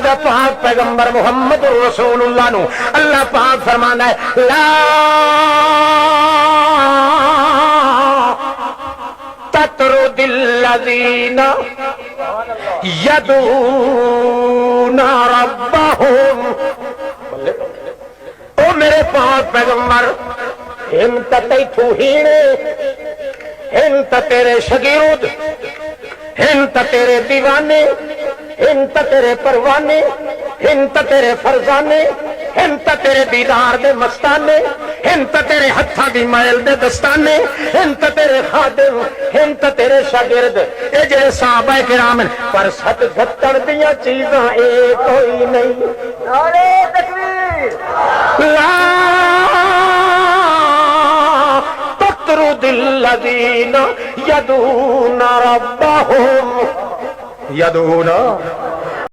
دا پاک پیغمبر محمد رسول اللہ نو اللہ پاک فرمانا ہے لا تطرد الذین یدعون ربہم، او میرے پاک پیغمبر انت تیتھو ہینے، انت تیرے شگیرد، انت تیرے دیوانے، انت تیرے پروانے، انت تیرے فرزانے، انت تیرے دیدار دے مستانے، انت تیرے ہتھاں دی میل دے دستانے، انت تیرے خادم، انت تیرے شاگرد، اے جڑے صحابہ کرام پر سچ گھٹن دیاں چیزاں اے کوئی نہیں۔ نعرہ تکبیر، لا تطرد الذین یدعون ربہم، یدعون